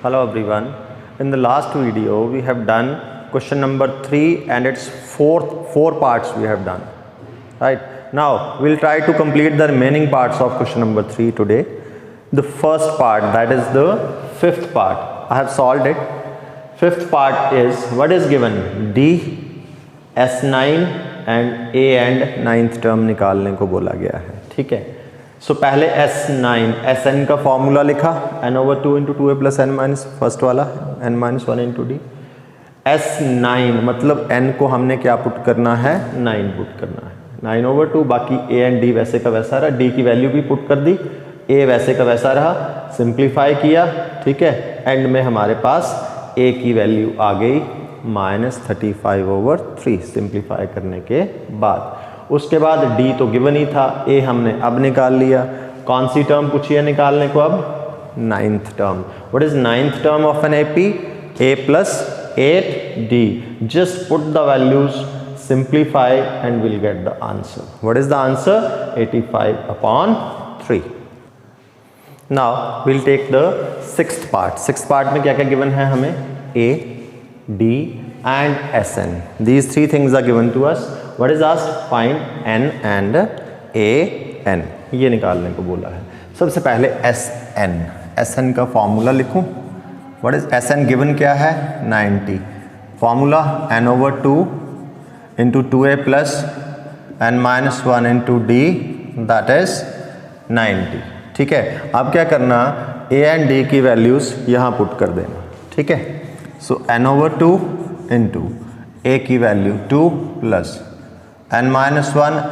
Hello everyone. In the last video we have done question number 3 and its four parts we have done. Right. Now we'll try to complete the remaining parts of question number 3 today. The first part, that is the fifth part. I have solved it. Fifth part is what is given? D, S9 and A and ninth term निकालने को बोला गया है. ठीक है. सो पहले S9 Sn का formula लिखा n/2 × 2a + n minus first वाला n - 1 × d. S9 मतलब n को हमने क्या पुट करना है? 9 पुट करना है. 9/2 बाकी a एंड d वैसे का वैसा रहा. d की वैल्यू भी पुट कर दी, a वैसे का वैसा रहा. सिंप्लीफाई किया. ठीक है. एंड में हमारे पास a की वैल्यू आ गई -35/3 सिंप्लीफाई करने के बाद. उसके बाद d तो गिवन ही था, a हमने अब निकाल लिया. कौन सी टर्म पूछी है निकालने को? अब ninth term. What is ninth term of an AP? a + 8d. Just put the values, simplify and we'll get the answer. What is the answer? 85/3. Now we'll take the sixth part. Sixth part में क्या क्या given है हमें? A, D and Sn. These three things are given to us. What is asked? Find n and an. ये निकालने को बोला है. सबसे पहले Sn. Sn का फॉर्मूला लिखूं. What is Sn given क्या है? 90. Formula n/2 × 2a + n - 1 × d, that is 90. ठीक है. अब क्या करना? a एंड d की वैल्यूज यहाँ पुट कर देना. ठीक है. सो n/2 × a की वैल्यू 2 + n - 1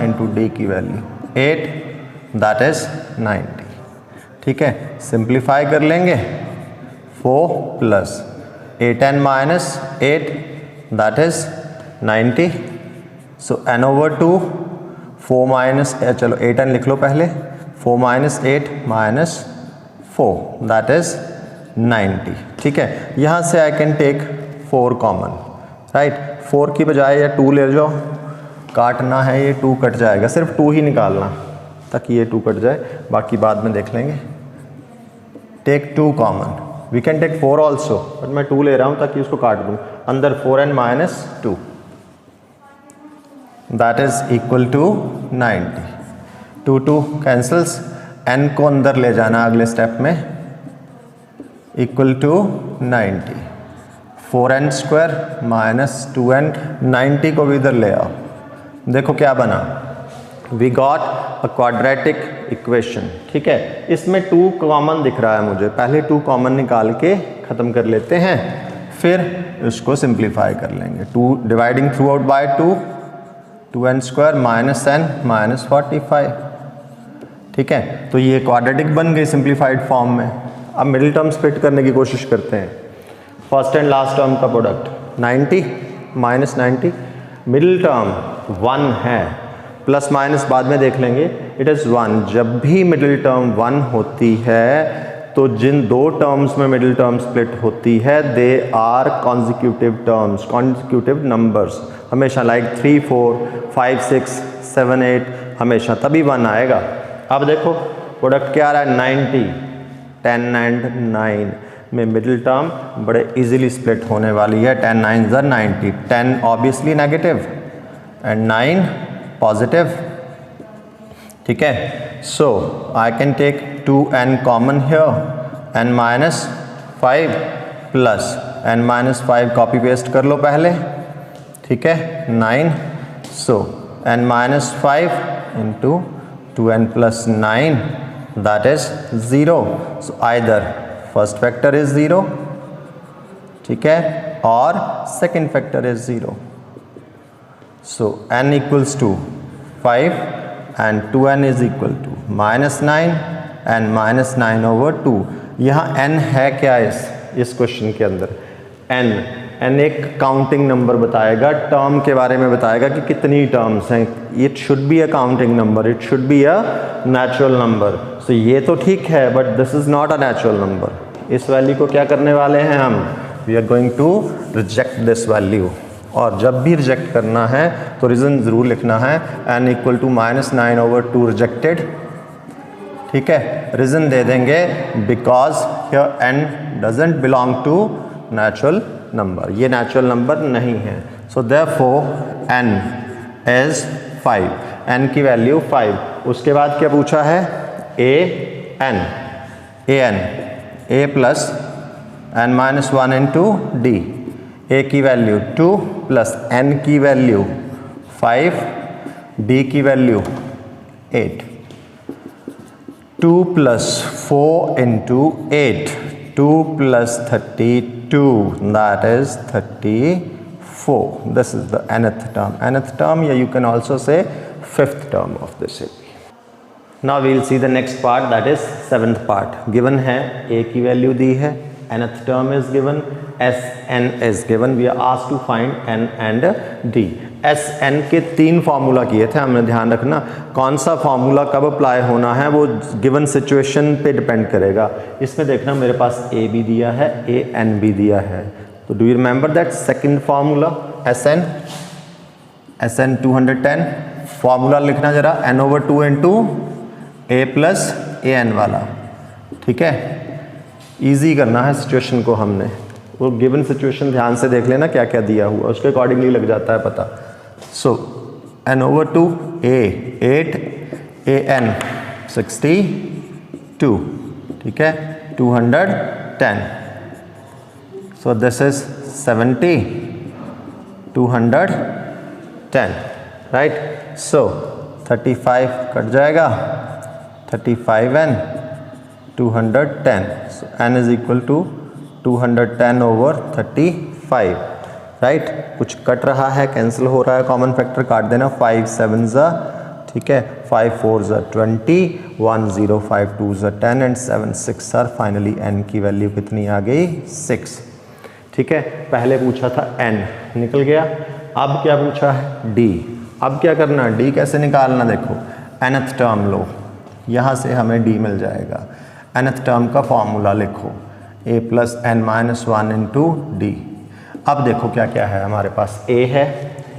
× d की वैल्यू 8, that is 90. ठीक है. सिंप्लीफाई कर लेंगे. 4 + 8n - 8, that is 90. So n/2 4 - चलो 8n लिख लो पहले. 4 - 8 - 4, दैट इज 90. ठीक है. यहाँ से I can take 4 common. Right. 4 की बजाय या 2 ले जाओ. काटना है, ये 2 कट जाएगा. सिर्फ 2 ही निकालना ताकि ये 2 कट जाए, बाकी बाद में देख लेंगे. Take 2 common. We can take 4 also, but मैं 2 ले रहा हूँ ताकि उसको काट दूँ. अंदर 4n - 2, that is equal to 90. 2 cancels. n को अंदर ले जाना अगले स्टेप में. Equal to 90. 4n² - 2n. 90 को भी इधर ले आओ. देखो क्या बना. We got a quadratic equation. ठीक है. इसमें 2 कॉमन दिख रहा है मुझे. पहले 2 कॉमन निकाल के ख़त्म कर लेते हैं, फिर इसको सिंप्लीफाई कर लेंगे. 2 dividing through out by 2, 2n² - n - 45. ठीक है. तो ये क्वाड्रेटिक बन गई सिंप्लीफाइड फॉर्म में. अब मिडिल टर्म स्प्लिट करने की कोशिश करते हैं. फर्स्ट एंड लास्ट टर्म का प्रोडक्ट 90 - 90. मिडिल टर्म 1 है, प्लस माइनस बाद में देख लेंगे. It is 1. जब भी मिडिल टर्म 1 होती है तो जिन 2 टर्म्स में मिडिल टर्म स्प्लिट होती है they are consecutive terms, consecutive numbers. हमेशा लाइक 3 4 5 6 7 8 हमेशा तभी 1 आएगा. अब देखो प्रोडक्ट क्या आ रहा है? 90. 10 एंड 9 में मिडिल टर्म बड़े इजीली स्प्लिट होने वाली है. 10 9 = 90. 10 ऑब्वियसली नेगेटिव एंड 9 पॉजिटिव. ठीक है. So I can take 2n common here. n - 5 + n - 5 copy paste कर लो पहले. ठीक है. 9. सो n - 5 × 2n + 9, that is 0. So either first factor is 0, ठीक है, और second factor is 0. So n = 5 and 2n is equal to -9 and -9/2. यहाँ n है क्या इस क्वेश्चन के अंदर? n एक काउंटिंग नंबर बताएगा, टर्म के बारे में बताएगा कि कितनी टर्म्स हैं. It should be a counting number, it should be a natural number. So ये तो ठीक है, but this is not a natural number. इस वैल्यू को क्या करने वाले हैं हम? We are going to reject this value. और जब भी रिजेक्ट करना है तो रीज़न ज़रूर लिखना है. n = -9/2 rejected. ठीक है. रीज़न दे देंगे because here n doesn't belong to natural number, ये नेचुरल नंबर नहीं है। So therefore n is 5, n की वैल्यू 5। उसके बाद क्या पूछा है, an a plus n minus 1 into d, a की वैल्यू 2 प्लस n की वैल्यू 5, d की value 8, 2 plus 4 into 8, 2 plus 32, that is 34. This is the nth term, yeah, you can also say fifth term of this AP. Now we will see the next part, that is seventh part. Given है a की value दी है, nth term is given, Sn is given, we are asked to find n and d. Sn के 3 formula किए थे हमने, ध्यान रखना कौन सा फार्मूला कब अप्लाई होना है वो गिवन सिचुएशन पे डिपेंड करेगा। इसमें देखना मेरे पास a भी दिया है, an भी दिया है, तो do you remember that second formula Sn 210, formula लिखना जरा n/2 into a plus an वाला, ठीक है। इजी करना है सिचुएशन को हमने, वो गिवन सिचुएशन ध्यान से देख लेना क्या क्या दिया हुआ, उसके अकॉर्डिंगली लग जाता है पता। सो n/2 a 8, an 62, ठीक है, 210, so this is 70, 210, right. So 35 cut जाएगा, 35n 210, so n is equal to 210 over 35, right. कुछ कट रहा है, कैंसिल हो रहा है, कॉमन फैक्टर काट देना, 5 7 ज़ा, ठीक है, 5 4 ज़ा 20, 1 0 5 2 ज़ा 10 एंड 7 6 आर फाइनली n की वैल्यू कितनी आ गई, 6, ठीक है। पहले पूछा था n, निकल गया। अब क्या पूछा है, d। अब क्या करना, d कैसे निकालना, देखो nth टर्म लो, यहाँ से हमें d मिल जाएगा। nth टर्म का फॉर्मूला लिखो, a plus n minus 1 into D. अब देखो क्या क्या है हमारे पास, a है,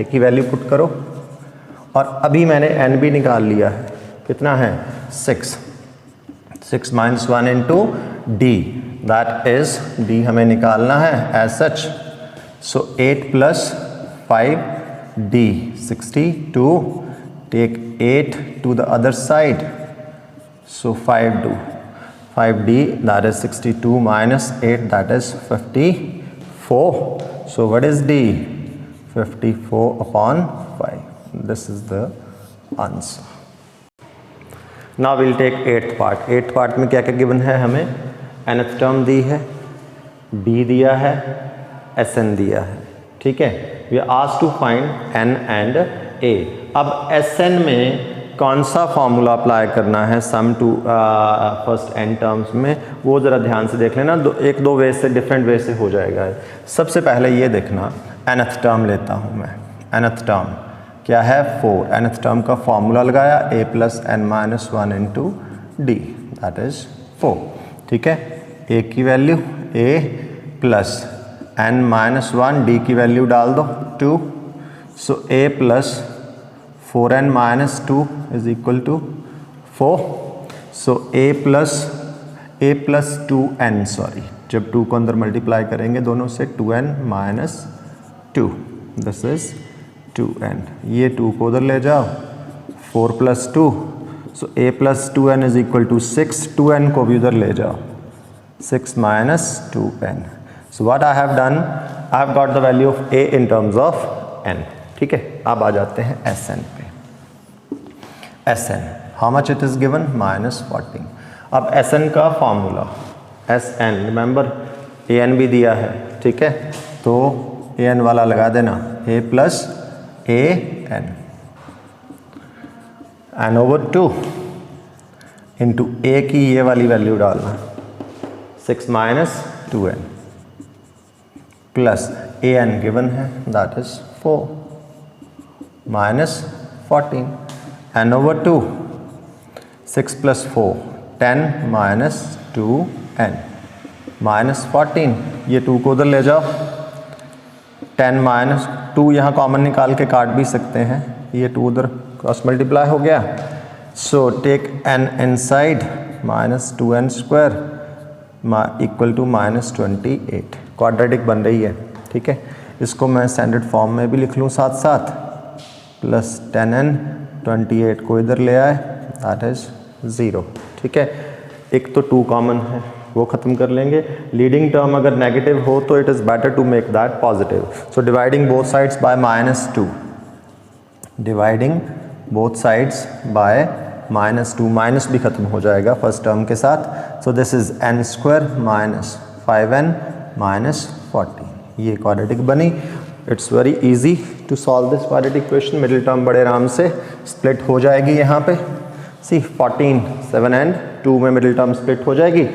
a की वैल्यू पुट करो, और अभी मैंने n भी निकाल लिया है, कितना है 6, 6 minus 1 into d, that is d हमें निकालना है as such. So 8 plus 5 d 62, take 8 to the other side, so 5d, that is 62 minus 8, that is 54. So what is d, 54 upon 5, this is the answer. Now we'll take 8th part. 8th part में क्या क्या given है हमें, nth term दी है, d दिया है, sn दिया है, ठीक है। we are asked to find n and a। अब Sn में कौन सा फॉर्मूला अप्लाई करना है सम टू फर्स्ट n टर्म्स में, वो ज़रा ध्यान से देख लेना, एक दो वे से, डिफरेंट वे से हो जाएगा। सबसे पहले ये देखना, nth टर्म लेता हूँ मैं, nth टर्म क्या है 4, nth टर्म का फॉर्मूला लगाया, a plus n minus 1 into d, that is 4, ठीक है। a की value a plus n minus 1, d की वैल्यू डाल दो 2, so a plus 4n minus 2 is equal to 4, so a plus 2n, sorry, जब 2 को अंदर मल्टीप्लाई करेंगे दोनों से, 2n minus 2, this is 2n, ये 2 को उधर ले जाओ, 4 plus 2, so a plus 2n is equal to 6, 2n को भी उधर ले जाओ, 6 minus 2n। So what I have done, I have got the value of a in terms of n, ठीक है। अब आ जाते हैं Sn पे। Sn, how much it is given, -14। अब Sn का फॉर्मूला, Sn रिमेंबर an भी दिया है, ठीक है, तो an वाला लगा देना, a plus an, n/2 into a की ये वाली वैल्यू डालना, 6 minus 2n plus an given है, that is 4 minus 14, n/2, 6 plus 4 10 minus 2n minus 14, ये 2 को उधर ले जाओ, 10 माइनस 2 यहाँ कॉमन निकाल के काट भी सकते हैं, ये 2 उधर क्रॉस मल्टीप्लाई हो गया, so take n inside, minus 2n square equal to -28 quadratic बन रही है। ठीक है, इसको मैं स्टैंडर्ड फॉर्म में भी लिख लूँ साथ साथ, प्लस 10n 28 को इधर ले आए, दैट इज़ 0। ठीक है, एक तो 2 कॉमन है, वो ख़त्म कर लेंगे। लीडिंग टर्म अगर नेगेटिव हो तो it is better to make that positive. So dividing both sides by -2, dividing both sides by -2, minus भी ख़त्म हो जाएगा फर्स्ट टर्म के साथ। So this is n² minus 5n minus 40, ये क्वाड्रेटिक बनी। It's very easy to solve this quadratic equation. Middle term बड़े आराम से स्प्लिट हो जाएगी यहाँ पे। सी 14, 7 एंड 2 में मिडिल टर्म स्प्लिट हो जाएगी।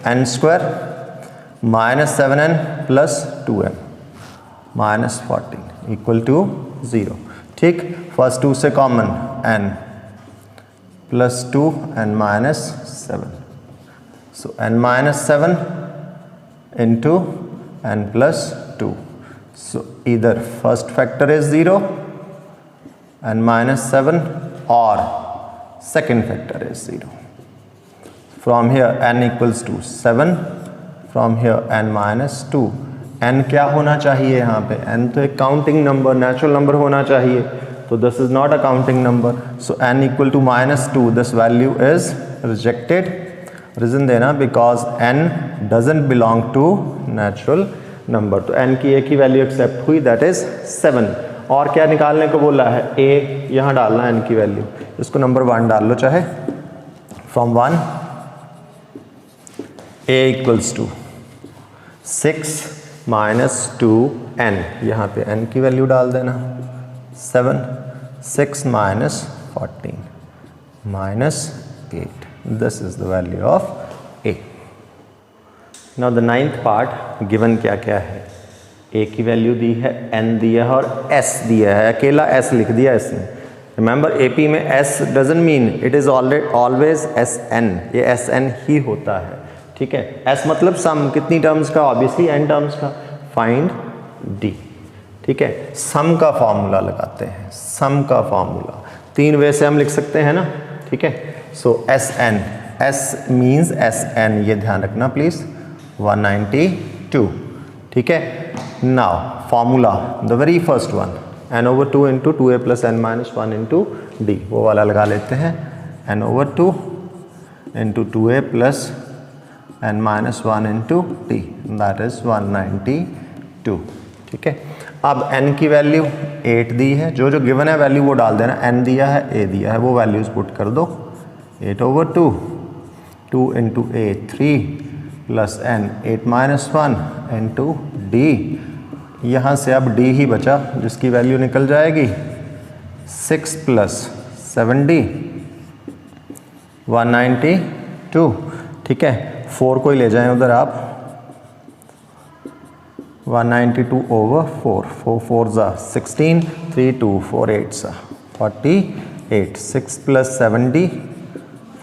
n² minus 7n plus 2n minus 14 equal to 0। ठीक, फर्स्ट 2 से common n plus 2 n minus 7, so n minus 7 into n plus 2. So either first factor is 0 n minus 7 or second factor is 0. From here n equals to 7, from here n minus 2. n क्या होना चाहिए यहाँ पे? n तो एक counting number, natural number होना चाहिए, तो this is not a counting number. So n equal to -2, this value is rejected. Reason देना, because n doesn't belong to natural number. तो n की एक ही वैल्यू एक्सेप्ट हुई, दैट इज 7। और क्या निकालने को बोला है? a यहाँ डालना है n की वैल्यू, इसको नंबर 1 डाल लो चाहे। From 1 a equals to 6 minus 2n, यहाँ पे n की वैल्यू डाल देना 7, 6 minus 14 minus 8, this is the value of a। Now the 9th part, given क्या क्या है? a की वैल्यू दी है, n दिया है और s दिया है, अकेला s लिख दिया इसने। रिमेंबर AP में s doesn't mean it is always sn, ये sn ही होता है। ठीक है, s मतलब सम, कितनी टर्म्स का? ऑब्वियसली n टर्म्स का। Find d। ठीक है, सम का फॉर्मूला लगाते हैं, सम का फॉर्मूला 3 वे से हम लिख सकते हैं ना। ठीक है, सो sn, s मीन्स sn, ये ध्यान रखना प्लीज, 192। ठीक है, now formula the very first one, n/2 into 2a plus n minus 1 into D, वो वाला लगा लेते हैं। n/2 into 2a plus n minus 1 into d, that is 192। ठीक है, अब n की वैल्यू 8 दी है, जो जो गिवन है वैल्यू वो डाल देना। n दिया है, a दिया है, वो वैल्यूज पुट कर दो। 8/2, 2 into a 3 plus n 8 minus 1 into D, यहाँ से अब d ही बचा जिसकी वैल्यू निकल जाएगी 6 प्लस 7d 192। ठीक है, 4 को ही ले जाएं उधर आप, 192 over 4, 4 4s are 16, 3 2 4 8s are 48, 6 plus 7d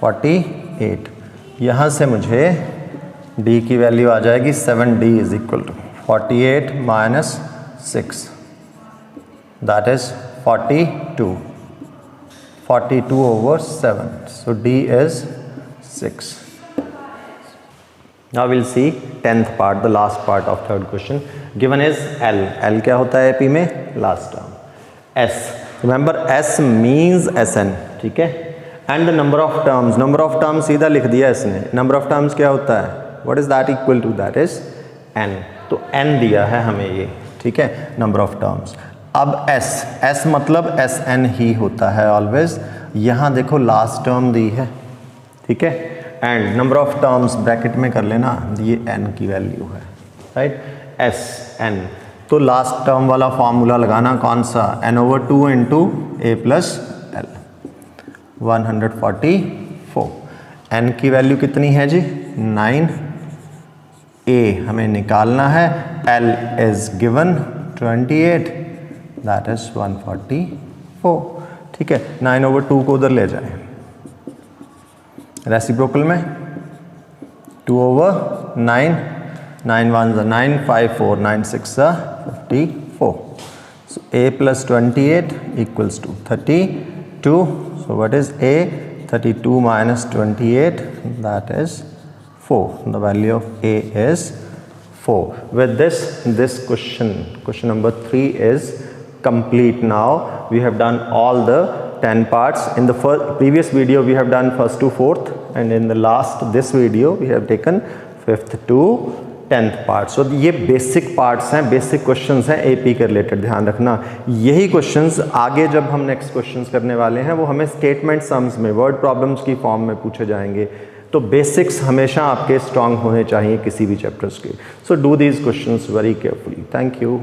48। यहाँ से मुझे d की वैल्यू आ जाएगी 7d is equal to 48 minus 6, that is 42, 42 over 7, so d is 6। Now we'll see 10th part, the last part of third question. Given is L. L क्या होता है AP में? Last term. S. Remember S means Sn. ठीक है? And the number of terms. Number of terms सीधा लिख दिया इसने. Number of terms क्या होता है? What is that equal to? That is n. तो n दिया है हमें ये. ठीक है? Number of terms. अब S. S मतलब Sn ही होता है always. यहाँ देखो last term दी है. ठीक है? And number of terms bracket में कर लेना, ये n की वैल्यू है, राइट, Sn। तो लास्ट टर्म वाला फॉर्मूला लगाना, कौन सा? n/2 into a plus L, 144। n की वैल्यू कितनी है जी? 9, a हमें निकालना है, l is given 28, that is 144। ठीक है, 9/2 को उधर ले जाएं, रेसिप्रोकल में 2/9, 9 1s are 9, 5 4, 9 6 are 54। So a plus 28 equals to 32। So what is a? 32 minus 28, that is 4. The value of A is 4. With this question number 3 is complete. Now we have done all the 10 parts. In the previous video we have done 1st to 4th, and in the this video we have taken 5th to 10th part. So ये basic parts हैं, basic questions हैं AP के रिलेटेड. ध्यान रखना, यही questions आगे जब हम नेक्स्ट क्वेश्चंस करने वाले हैं वो हमें स्टेटमेंट सम्स में, वर्ड प्रॉब्लम्स की फॉर्म में पूछे जाएंगे. तो बेसिक्स हमेशा आपके स्ट्रांग होने चाहिए किसी भी चैप्टर्स के. So do these questions very carefully. Thank you.